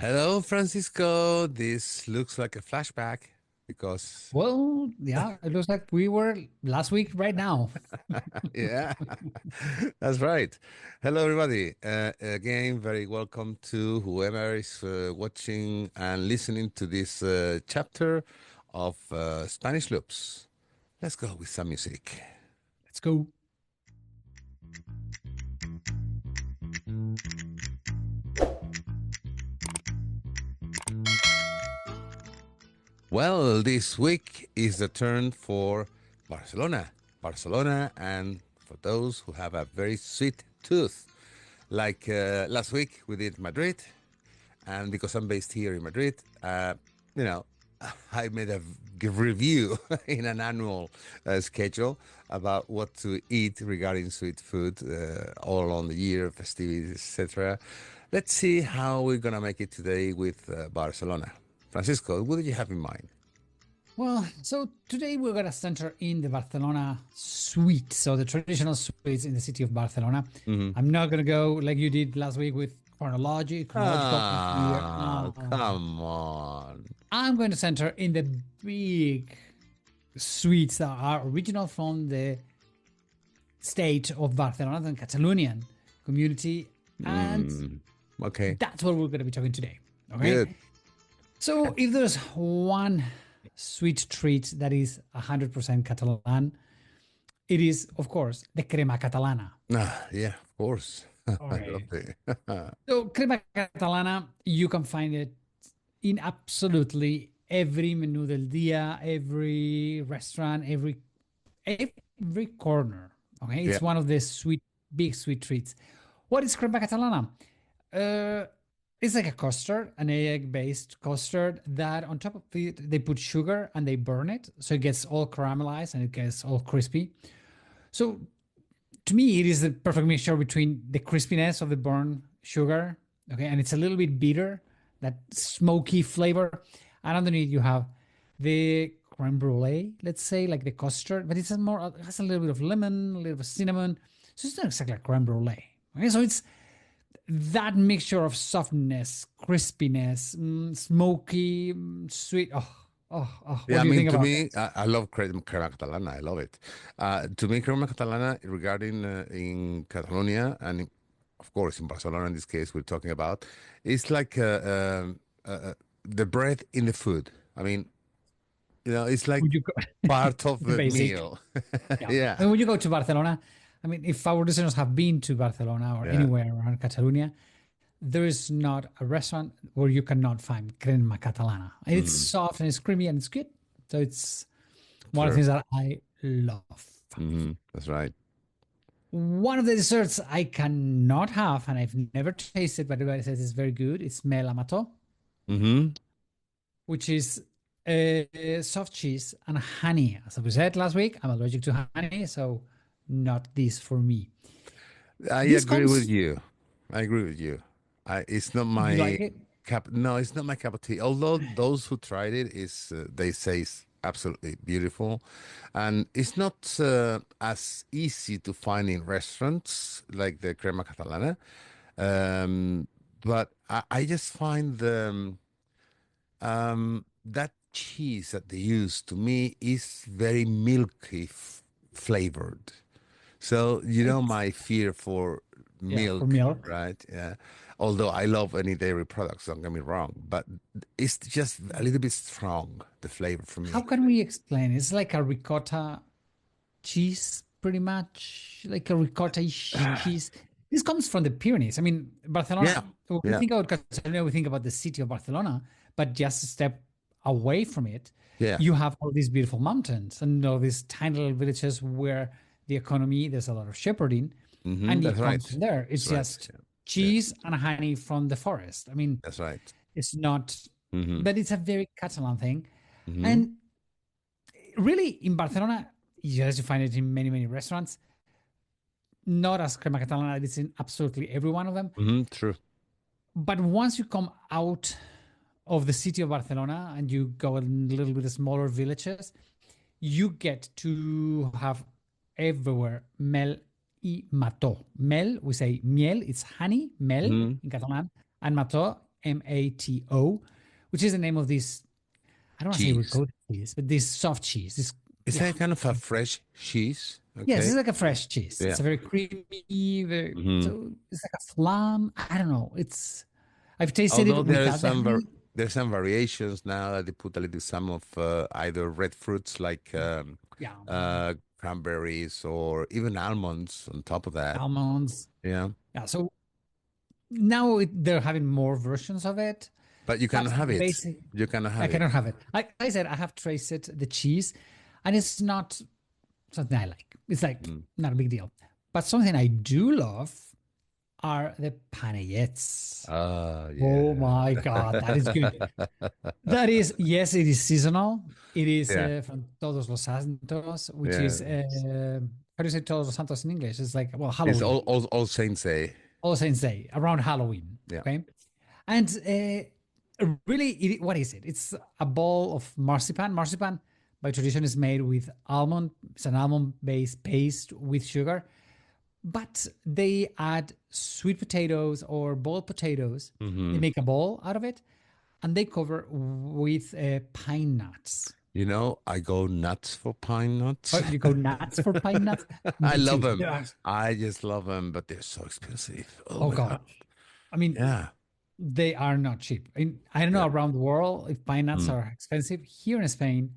Hello, Francisco. This looks like a flashback because, Well, yeah, it looks like we were last week right now. yeah, that's right. Hello, everybody. Again, very welcome to whoever is watching and listening to this chapter of Spanish Loops. Let's go with some music. Let's go. Well, this week is the turn for Barcelona. Barcelona, and for those who have a very sweet tooth. Like last week, we did Madrid, and because I'm based here in Madrid, you know, I made a review in an annual schedule about what to eat regarding sweet food all along the year, festivities, etc. Let's see how we're gonna make it today with Barcelona. Francisco, what did you have in mind? Well, so today we're going to center in the Barcelona sweets, so the traditional sweets in the city of Barcelona. Hmm. I'm not going to go like you did last week with chronological here. Ah, No. come on. I'm going to center in the big sweets that are original from the state of Barcelona, the Catalonian community, and Mm, okay, that's what we're going to be talking today. Okay. good. So, if there's one sweet treat that is 100% Catalan, it is, of course, the crema catalana. Ah, yeah, of course. I love Okay. it. So, crema catalana, you can find it in absolutely every menú del día, every restaurant, every corner. Okay, Yeah. it's one of the big sweet treats. What is crema catalana? Uh, it's like a custard, an egg-based custard that on top of it they put sugar and they burn it, so it gets all caramelized and it gets all crispy. So to me, it is the perfect mixture between the crispiness of the burnt sugar, okay, and it's a little bit bitter, that smoky flavor, and underneath you have the creme brulee, let's say, like the custard, but it has a little bit of lemon, a little bit of cinnamon, so it's not exactly like creme brulee. Okay, so it's that mixture of softness, crispiness, smoky, sweet. Yeah, What I do you mean, think to about me, it? I love crema catalana. I love it. To me, crema catalana regarding in Catalonia and of course in Barcelona in this case we're talking about, it's like the bread in the food. I mean, it's like Would you go part of the the basic? meal. Yeah. Yeah, And when you go to Barcelona, I mean, if our listeners have been to Barcelona or yeah. anywhere around Catalonia, there is not a restaurant where you cannot find crema catalana. It's Mm, soft and it's creamy and it's good. So it's one of the sure. things that I love. That's right. One of the desserts I cannot have, and I've never tasted, but everybody says it's very good. It's mel amato, Hmm. which is soft cheese and honey. As we said last week, I'm allergic to honey, so not this for me. I This agree with comes, you. I agree with you. It's not you my like it? cup. No, it's not my cup of tea. Although those who tried it is, they say it's absolutely beautiful, and it's not as easy to find in restaurants like the crema catalana. But I just find that cheese that they use to me is very milky flavored. So, It's, my fear for yeah, for milk, milk. right? Yeah. Although I love any dairy products, don't get me wrong, but it's just a little bit strong, the flavor for How me. can we explain? It's like a ricotta cheese, pretty much like a ricotta-ish cheese. This comes from the Pyrenees. I mean, Yeah. Barcelona, when we Yeah. think about Catalonia, we think about the city of Barcelona, but just a step away from it, Yeah. you have all these beautiful mountains and all these tiny little villages where the economy, there's a lot of shepherding, and That's it comes right. from there. That's It's right. just Yeah. Yeah. cheese and honey from the forest. I mean, That's right. it's not, Hmm. but it's a very Catalan thing. Hmm. And really, in Barcelona, yes, you find it in many, many restaurants. Not as crema catalana, it's in absolutely every one of them. True. But once you come out of the city of Barcelona and you go a little bit smaller villages, you get to have everywhere mel y mató. Mel, we say miel, it's honey, mel Hmm. in Catalan, and mató tomato, which is the name of this. I don't want to say Cheese. ricotta cheese, but this soft cheese. This, Is yeah, that kind of a fresh cheese? yes, Okay. it's like a fresh cheese. It's Yeah. a very creamy, very Hmm. so it's like a flan. I don't know. It's I've tasted it Although without the honey. there's some variations now that they put a little some of either red fruits like Yeah, cranberries or even almonds on top of that. almonds. Yeah. Yeah, so now they're having more versions of it, But you but cannot have the it. basic, You cannot I have it. cannot have it. I said I have tasted the cheese, and it's not something I like. It's like Mm. not a big deal. But something I do love are the panellets. Oh Yeah. my God, that is good. That is, yes, it is seasonal. It is Yeah. from Todos los Santos, which is, Yeah. how do you say Todos los Santos in English? It's like, well, It's Halloween, all Saints Day. All Saints Day, around Halloween. Yeah. Okay. And really, what is it? It's a ball of marzipan. Marzipan, by tradition, is made with almond. It's an almond-based paste with sugar, but they add sweet potatoes or boiled potatoes. They Hmm. make a ball out of it, and they cover with pine nuts. You know, I go nuts for pine Oh, nuts. you go nuts for pine nuts? I Me love too. them. Yeah. I just love them, but they're so expensive. Oh Oh my God. God. I mean, Yeah. they are not cheap. I don't know Yeah. around the world if pine nuts Mm. are expensive. Here in Spain,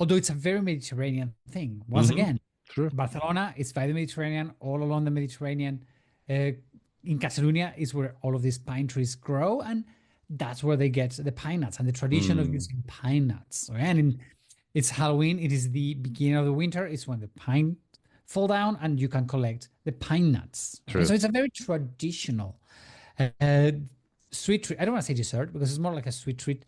although it's a very Mediterranean thing. Once Hmm. again, Sure. Barcelona is by the Mediterranean, all along the Mediterranean. Uh, in Catalonia is where all of these pine trees grow, and that's where they get the pine nuts and the tradition of Mm. using pine nuts. So, and it's Halloween. It is the beginning of the winter. It's when the pine fall down, and you can collect the pine nuts. Okay, True. so it's a very traditional uh, sweet treat. I don't want to say dessert because it's more like a sweet treat.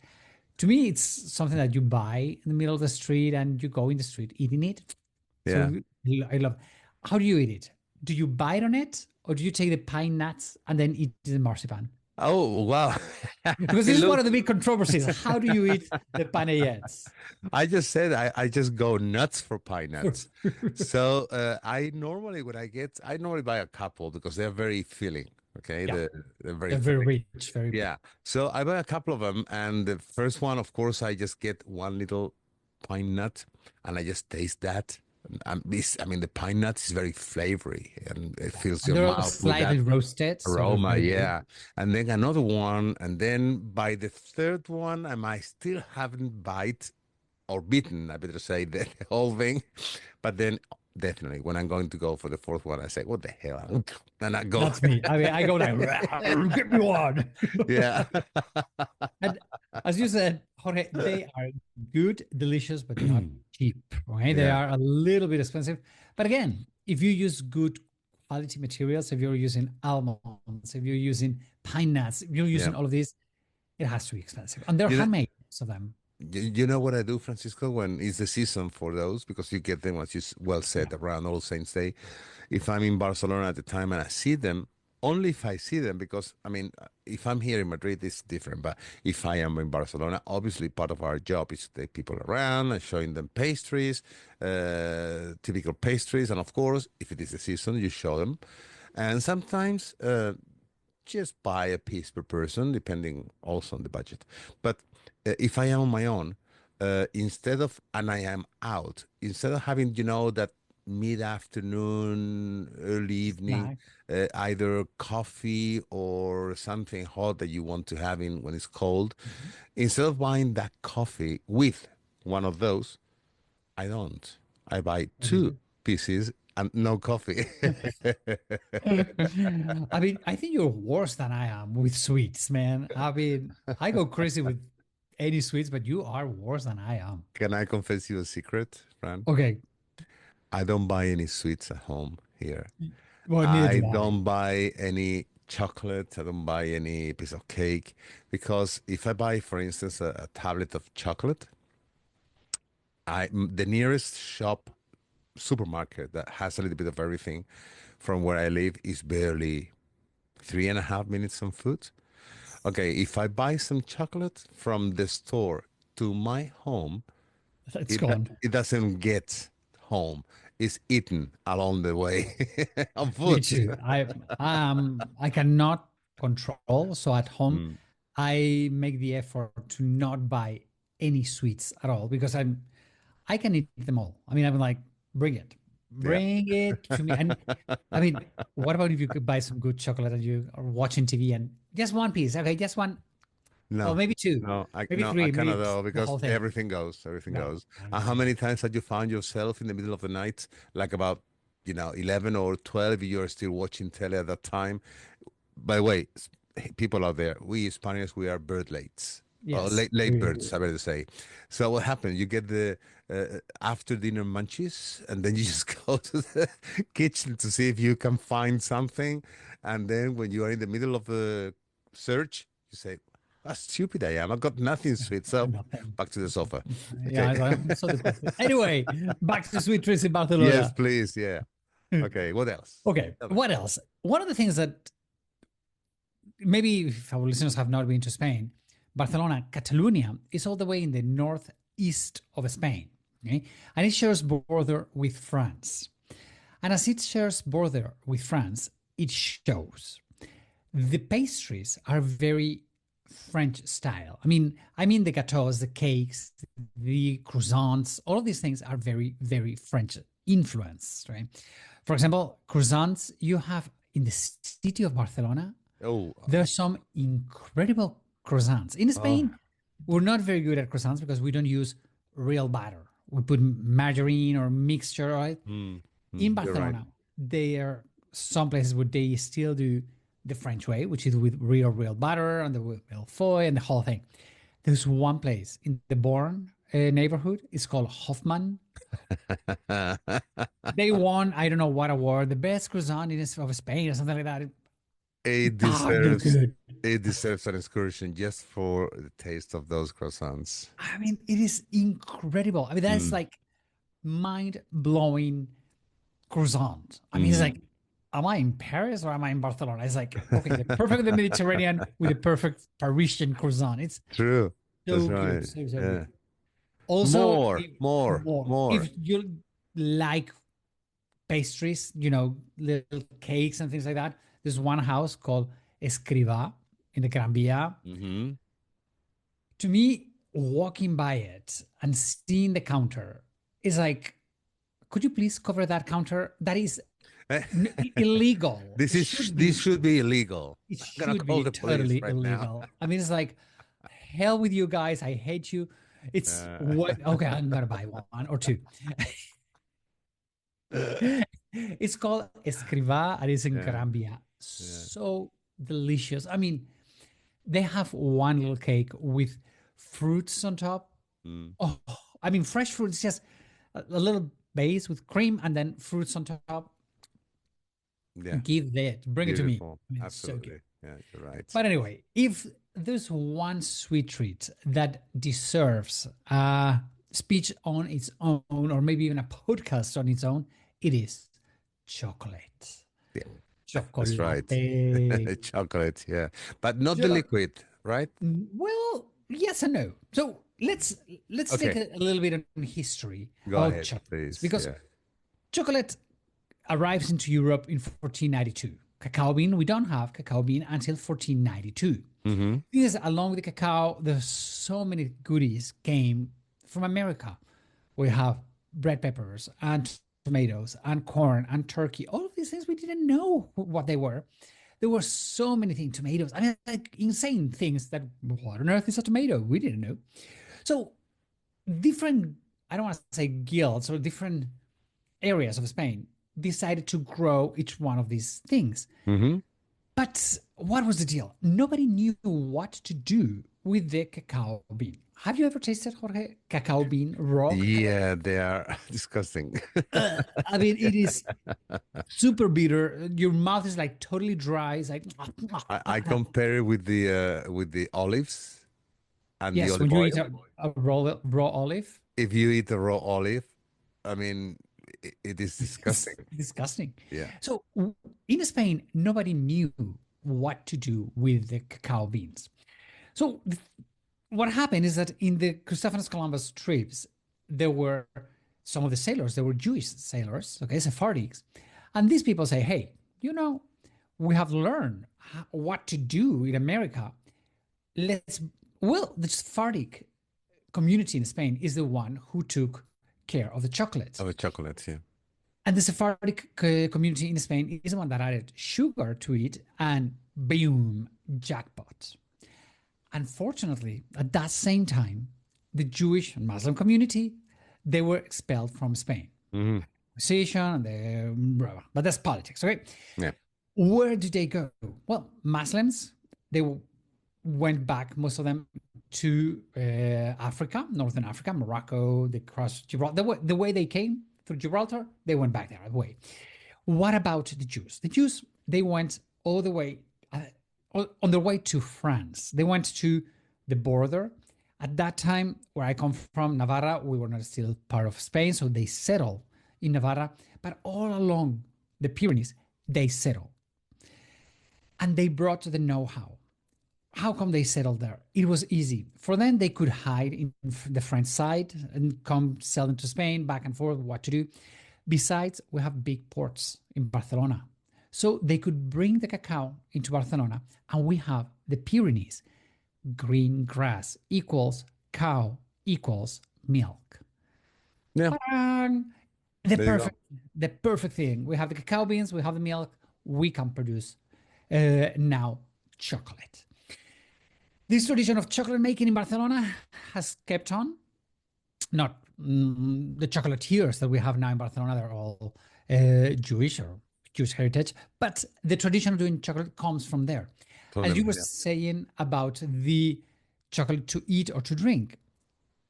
To me, it's something that you buy in the middle of the street and you go in the street eating it. Yeah. So I love. How do you eat it? Do you bite on it, or do you take the pine nuts and then eat the marzipan? Oh, wow. Because It this is one looks, of the big controversies. How do you eat the panellets? I just said I just go nuts for pine nuts. So I normally I normally buy a couple because they're very filling. Okay, Yeah, they're very they're very filling. rich, very. Yeah. So I buy a couple of them, and the first one, of course, I just get one little pine nut, and I just taste that. I mean, the pine nut is very flavory, and it fills And your they're mouth with that slightly roasted, so they're aroma. very good. Yeah. And then another one, and then by the third one, I might still haven't bite or bitten, I better say, the whole thing. But then definitely when I'm going to go for the fourth one, I say, what the hell? And I go, That's me. I mean, I go like, get me one. yeah. And as you said, Jorge, they are good, delicious, but not cheap. Right? They Yeah. are a little bit expensive. But again, if you use good quality materials, if you're using almonds, if you're using pine nuts, if you're Yeah. using all of these, it has to be expensive. And they're You know, handmade, most of them. you know what I do, Francisco, when it's the season for those, because you get them, as you well Yeah. said, around All Saints Day. If I'm in Barcelona at the time and I see them, only if I see them, because I mean, if I'm here in Madrid, it's different. But if I am in Barcelona, obviously part of our job is to take people around and showing them pastries, typical pastries. And of course, if it is the season, you show them. And sometimes just buy a piece per person, depending also on the budget. But if I am on my own, and I am out, instead of having, that mid-afternoon, early evening, Snack. either coffee or something hot that you want to have in when it's cold, Mhm. instead of buying that coffee with one of those, I don't. I buy What do you two do? pieces and no coffee. I mean, I think you're worse than I am with sweets, man. I mean, I go crazy with any sweets, but you are worse than I am. Can I confess you a secret, Fran? Okay. I don't buy any sweets at home here. Well, neither I do I. don't buy any chocolate. I don't buy any piece of cake because if I buy, for instance, a tablet of chocolate, the nearest shop supermarket that has a little bit of everything from where I live is barely 3.5 minutes on foot. Okay, if I buy some chocolate from the store to my home, It's gone. it doesn't get home. It's eaten along the way on Me foot. too. I cannot control. So at home, Mm. I make the effort to not buy any sweets at all because I can eat them all. I mean, I'm like, bring it, Yeah. bring it to me. And I mean, what about if you could buy some good chocolate and you are watching TV and just one piece? Okay, just one, or No, maybe two, no, maybe I three, cannot maybe though the because whole thing. everything goes, everything No, goes. no, And no, how no. many times have you found yourself in the middle of the night, like about, 11 or 12, you're still watching tele at that time? By the way, people out there, we Spaniards, we are bird lates. Or Yes. late birds, I better say. So what happens? You get the after dinner munchies, and then you just go to the kitchen to see if you can find something. And then when you are in the middle of the search, you say, how stupid I am. I got nothing sweet. So Nothing. back to the sofa. Yeah, Okay. I'm so depressed. Anyway, back to sweet treats in Yes, Barcelona. please. Yeah. Okay. What else? Okay, Tell me. what else? One of the things that maybe if our listeners have not been to Spain, Barcelona, Catalonia is all the way in the northeast of Spain, okay? And it shares border with France. And as it shares border with France, it shows the pastries are very French style. I mean the gâteaux, the cakes, the croissants, all of these things are very, very French influenced, right? For example, croissants you have in the city of Barcelona. Oh, There's some incredible croissants. In oh, Spain, we're not very good at croissants because we don't use real butter. We put margarine or mixture, right? In you're right. Barcelona, there are some places where they still do the French way, which is with real butter and the real foil and the whole thing. There's one place in the Born neighborhood. It's called Hoffman. They won, I don't know what award, the best croissant of Spain or something like that. It God, they're deserves good. it deserves an excursion just for the taste of those croissants. I mean, it is incredible. I mean, that's Mm, like mind blowing croissant. I mean, it's mm. like, am I in Paris or am I in Barcelona? It's like, okay, the perfect Mediterranean with the perfect Parisian croissant. It's True. That's so good, right. so, so good. Yeah. Also, More, more, if more. you like pastries, little cakes and things like that, there's one house called Escrivá in the Gran Via. Hmm. To me, walking by it and seeing the counter is like, could you please cover that counter? That is illegal. It should This be. should be illegal. It I'm gonna should call be the police totally right now. illegal. I mean, it's like, hell with you guys. I hate you. It's Uh, what? Okay, I'm gonna buy one or two. It's called Escrivá and it's in yeah, Carambia. yeah. So delicious. I mean, they have one little cake with fruits on top. Mm, Oh, I mean, fresh fruits, just a little base with cream and then fruits on top. yeah. Give that, bring it to me. Beautiful. I mean, it's so good. Absolutely. Yeah, you're right. But anyway, if there's one sweet treat that deserves a speech on its own, or maybe even a podcast on its own, it is chocolate. Yeah, that's right. Chocolate. Chocolate, yeah. But not the liquid, right? Well, yes and no. So let's take Okay. a little bit on history Go of ahead, chocolates please. because Yeah. chocolate arrives into Europe in 1492. Cacao bean, we don't have cacao bean until 1492. Mm-hmm. Because along with the cacao, there's so many goodies came from America. We have red peppers and tomatoes and corn and turkey. All of these things we didn't know what they were. There were so many things, tomatoes. I mean, like insane things that what on earth is a tomato? We didn't know. So different, I don't want to say guilds or different areas of Spain decided to grow each one of these things. Mm-hmm. But what was the deal? Nobody knew what to do with the cacao bean. Have you ever tasted, Jorge, cacao bean, raw cacao? Yeah, they are disgusting. I mean, it is super bitter. Your mouth is like totally dry. It's like, I compare it with the olives and the yes, when olive you eat oil. a raw olive, If you eat a raw olive, I mean, it is it's disgusting. disgusting. Yeah. So in Spain, nobody knew what to do with the cacao beans. So what happened is that in the Christopher Columbus trips, there were some of the sailors, they were Jewish sailors, okay, Sephardics. And these people say, hey, we have learned what to do in America. let's well, the Sephardic community in Spain is the one who took care of the chocolate. Of a chocolate, yeah. And the Sephardic community in Spain is the one that added sugar to it, and boom, jackpot. Unfortunately, at that same time, the Jewish and Muslim community, they were expelled from Spain. Hmm. Position, but that's politics, okay? Yeah. Where did they go? Well, Muslims, they went back, most of them, to Africa, Northern Africa, Morocco. They crossed Gibraltar. The way they came through Gibraltar, they went back there. Way. What about the Jews? The Jews, they went all the way on their way to France. They went to the border. At that time, where I come from, Navarra, we were not still part of Spain, so they settled in Navarra. But all along the Pyrenees, they settled. And they brought the know-how. How come they settled there? It was easy. For them, they could hide in the French side and come sell them to Spain, back and forth, what to do. Besides, we have big ports in Barcelona. So they could bring the cacao into Barcelona, and we have the Pyrenees. Green grass equals cow equals milk. Yeah. The There you go. perfect thing. We have the cacao beans, we have the milk, we can produce now chocolate. This tradition of chocolate making in Barcelona has kept on. Not the chocolatiers that we have now in Barcelona, they're all Jewish or Jewish heritage, but the tradition of doing chocolate comes from there. As you Totally, were yeah. saying about the chocolate to eat or to drink.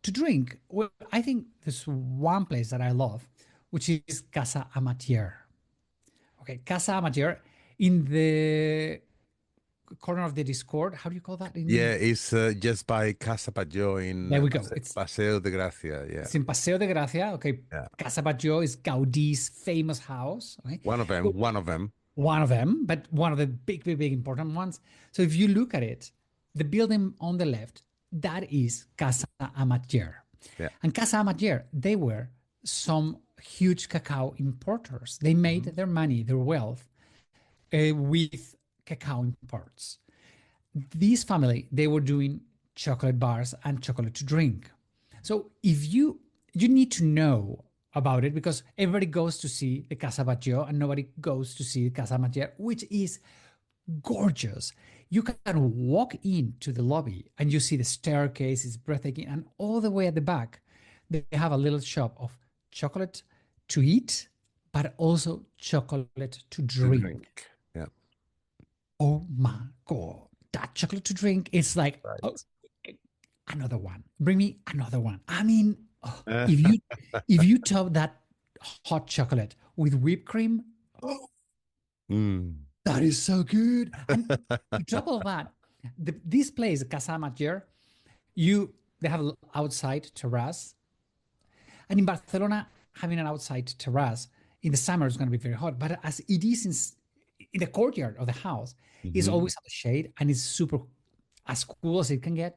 To drink, well, I think there's one place that I love, which is Casa Amatier. Okay, Casa Amatier in the corner of the Discord. How do you call that? Yeah, it's just by Casa Batlló in There we go. Paseo de Gracia. Yeah. It's in Paseo de Gracia. Okay, Yeah. Casa Batlló is Gaudi's famous house. Okay, One of them. One of them. one of them, but one of the big important ones. So if you look at it, the building on the left, that is Casa Amatier. Yeah. And Casa Amatier, they were some huge cacao importers. They made their money, their wealth with cacao imports. This family, they were doing chocolate bars and chocolate to drink. So if you need to know about it, because everybody goes to see the Casa Batlló and nobody goes to see Casa Amatier, which is gorgeous. You can walk into the lobby and you see the staircase is breathtaking, and all the way at the back they have a little shop of chocolate to eat, but also chocolate to To drink. Yeah. Oh my god, that chocolate to drink is like, Right. oh, another one, bring me another one. I mean, oh, Uh, if you top that hot chocolate with whipped cream, oh, mm. that is so good. And on top of that, this place, Casa Matjer, they have an outside terrace. And in Barcelona, having an outside terrace in the summer is going to be very hot. But as it is in the courtyard of the house, it's Mhm. always at the shade, and it's super as cool as it can get.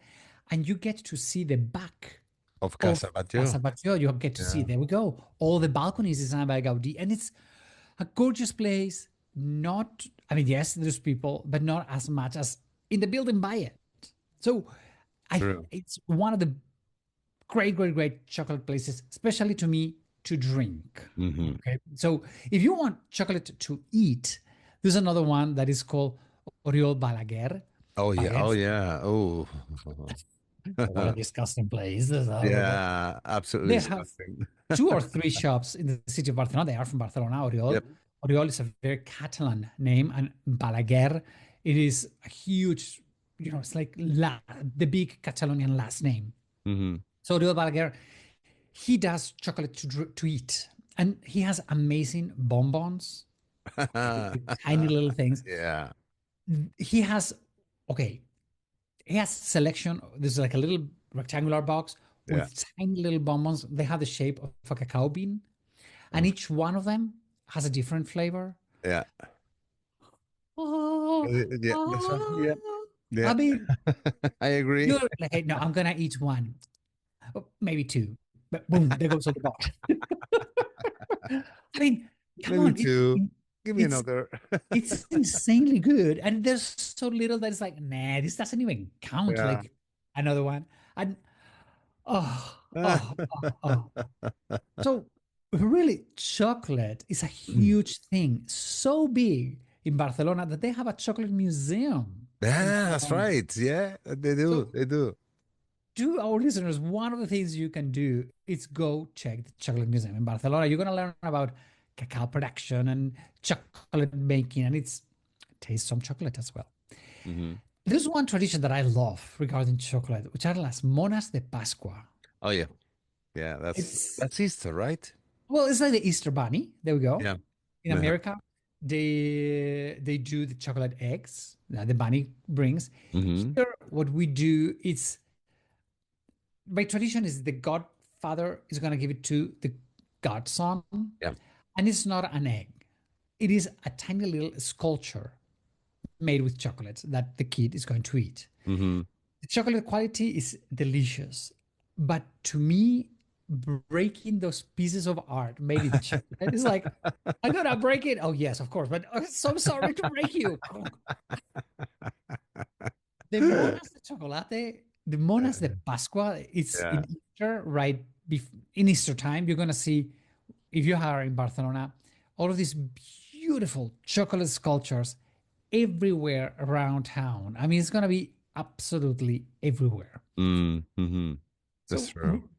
And you get to see the back Of of Casa Batlló. Casa Batlló. You get to see, Yeah. there we go. All the balconies designed by Gaudi. And it's a gorgeous place. Not, I mean, yes, there's people, but not as much as in the building by it. So True. it's one of the great chocolate places, especially to me, to drink. Mhm. Okay. So if you want chocolate to eat, there's another one that is called Oriol Balaguer. Oh yeah. Oh Baguettes. yeah. Oh. What a disgusting place. Yeah. Absolutely They have disgusting. 2 or 3 shops in the city of Barcelona. They are from Barcelona, Oriol. Yep. Oriol is a very Catalan name, and Balaguer, it is a huge, it's like the big Catalonian last name. Mhm. So Oriol Balaguer, he does chocolate to eat, and he has amazing bonbons, tiny little things. Yeah. He has, okay, he has selection. There's like a little rectangular box Yeah. with tiny little bonbons. They have the shape of a cacao bean, and Oh, each one of them has a different flavor. yeah. Oh, Yeah. That's right. Yeah. I Yeah. mean, I agree. you're like, hey, no, I'm gonna eat one, maybe 2, but boom, there goes all the box. I mean, come Maybe on, two. Give me It's another. it's insanely good, and there's so little that it's like, nah, this doesn't even count. Yeah. Like another one, and oh, oh. So really, chocolate is a huge thing, so big in Barcelona that they have a chocolate museum in Yeah, that's Barcelona. right. Yeah, they do. So They do. to our listeners, one of the things you can do is go check the chocolate museum in Barcelona. You're gonna learn about cacao production and chocolate making, and it's taste some chocolate as well. Hmm. There's one tradition that I love regarding chocolate, which are las monas de Pascua. Oh yeah, yeah. It's That's Easter, right? well, it's like the Easter bunny. There we go. Yeah. In Yeah. America, they do the chocolate eggs that the bunny brings. Hmm. Here, what we do is by tradition is the godfather is going to give it to the godson, Yeah. and it's not an egg. It is a tiny little sculpture made with chocolate that the kid is going to eat. Hmm. The chocolate quality is delicious, but to me, breaking those pieces of art made in chocolate is like, I'm gonna break it. Oh yes, of course, but I'm so sorry to break you. The monas de chocolate, the monas de Pascua, it's Yeah. in Easter, right? In Easter time, you're gonna see, if you are in Barcelona, all of these beautiful chocolate sculptures everywhere around town. I mean, it's gonna be absolutely everywhere. Mm-hmm. That's So true.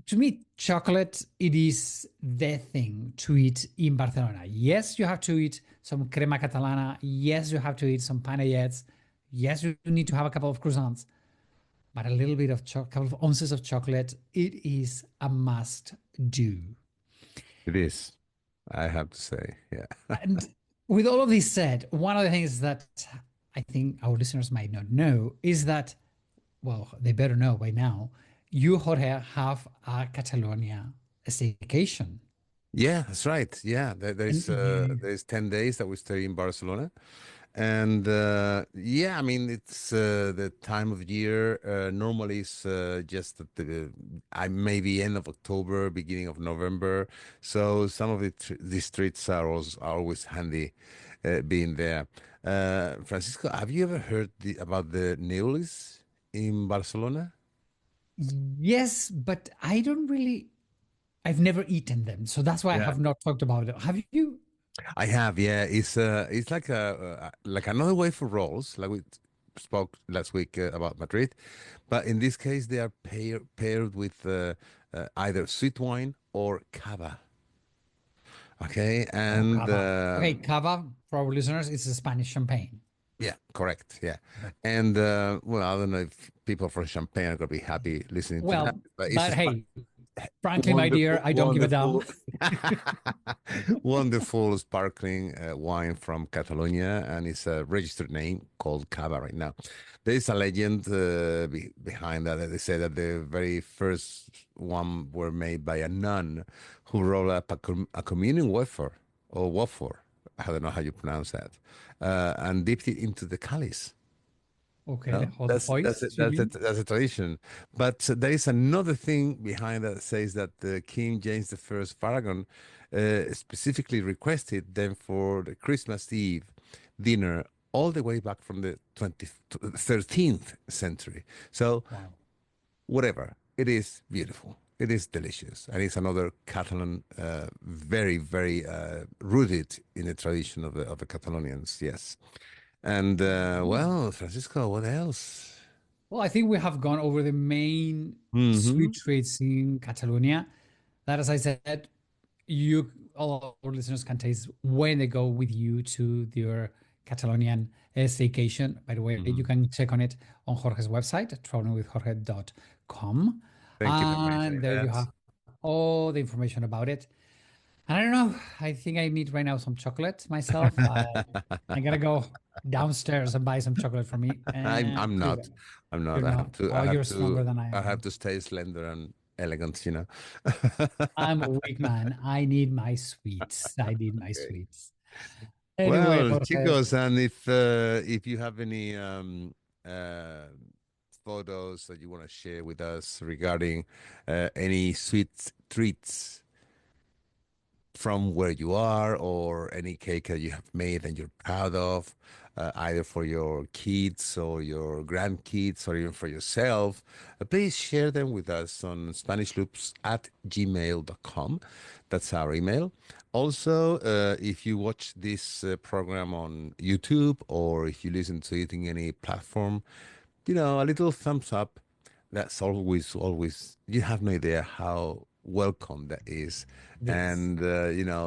to me, chocolate, it is the thing to eat in Barcelona. Yes, you have to eat some crema catalana. Yes, you have to eat some panellets. Yes, you need to have a couple of croissants, but a little bit of couple of ounces of chocolate, it is a must do. It is. I have to say. Yeah. And with all of this said, one of the things that I think our listeners might not know is that, well, they better know by now, you, Jorge, have a Catalonia staycation. Yeah, that's right. Yeah, And you, there's 10 days that we stay in Barcelona, and yeah, I mean it's the time of year. Normally, it's just at the I maybe end of October, beginning of November. So some of these streets are always handy, being there. Francisco, have you ever heard about the Neulis in Barcelona? yes, but I don't really, I've never eaten them. So that's why I Yeah. have not talked about it. Have you? I have, yeah. It's like another way for rolls, like we spoke last week about Madrid, but in this case they are paired with either sweet wine or cava. Okay, Oh, and cava. Okay, cava, for our listeners, is a Spanish champagne. yeah, correct, yeah, Okay. and well, I don't know if people from Champagne are gonna be happy listening to that, Well, but it's but a hey, frankly, my dear, wonderful, I don't give a damn. wonderful, wonderful sparkling wine from Catalonia, and it's a registered name called Cava right now. There is a legend behind that. They say that the very first one were made by a nun who rolled up a communion wafer or wafer. I don't know how you pronounce that, and dipped it into the chalice. Okay, the No, hot hoist, you mean? that's a tradition. But there is another thing behind that says that King James the First Paragon specifically requested them for the Christmas Eve dinner all the way back from the 13th century. So Wow. whatever, it is beautiful. It is delicious, and it's another Catalan, very, very rooted in the tradition of the Catalonians. Yes, and well, Francisco, what else? Well, I think we have gone over the main Hmm. sweet treats in Catalonia. That, as I said, you all our listeners can taste when they go with you to your Catalonian staycation. By the way, Hmm. you can check on it on Jorge's website, travelingwithjorge.com. Thank you for And mentioning there you that. have all the information about it. And I don't know, I think I need right now some chocolate myself. I gotta go downstairs and buy some chocolate for me. And I'm you not. go. I'm not. You're not. Oh, you're stronger than I I have am. to stay slender and elegant, you know. I'm a weak man. I need my sweets. I need my Okay. sweets. Anyway, Well, Jorge. chicos, and if you have any uh, photos that you want to share with us regarding any sweet treats, from where you are, or any cake that you have made and you're proud of, either for your kids or your grandkids or even for yourself, please share them with us on SpanishLoops@gmail.com. That's our email. Also, if you watch this program on YouTube, or if you listen to it in any platform, a little thumbs up. That's always, you have no idea how welcome that is. Yes. And,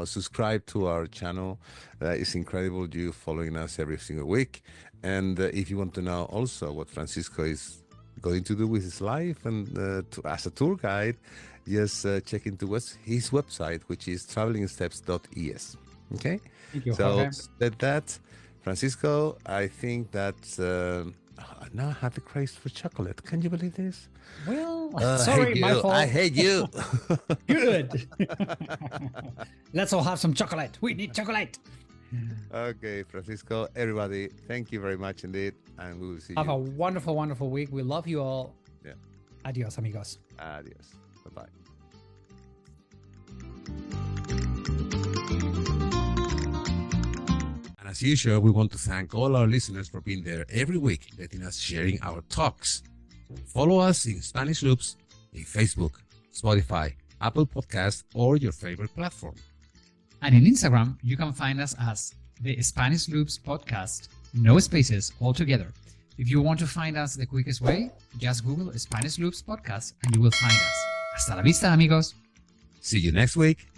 subscribe to our channel. It's incredible you following us every single week. And if you want to know also what Francisco is going to do with his life and as a tour guide, just check into his website, which is travelingsteps.es. Okay? Thank you, So, Jorge. that, Francisco, I think that now I have the craze for chocolate. Can you believe this? Well, I sorry, hate my you. fault. I hate you. Good. Let's all have some chocolate. We need chocolate. Okay, Francisco, everybody, thank you very much indeed. And we will see Have a you. wonderful, wonderful week. We love you all. Yeah. Adios, amigos. Adios. Bye-bye. And as usual, we want to thank all our listeners for being there every week, letting us sharing our talks. Follow us in Spanish Loops in Facebook, Spotify, Apple Podcast, or your favorite platform. And in Instagram, you can find us as the Spanish Loops Podcast. No spaces, all together. If you want to find us the quickest way, just Google Spanish Loops Podcast and you will find us. Hasta la vista, amigos. See you next week.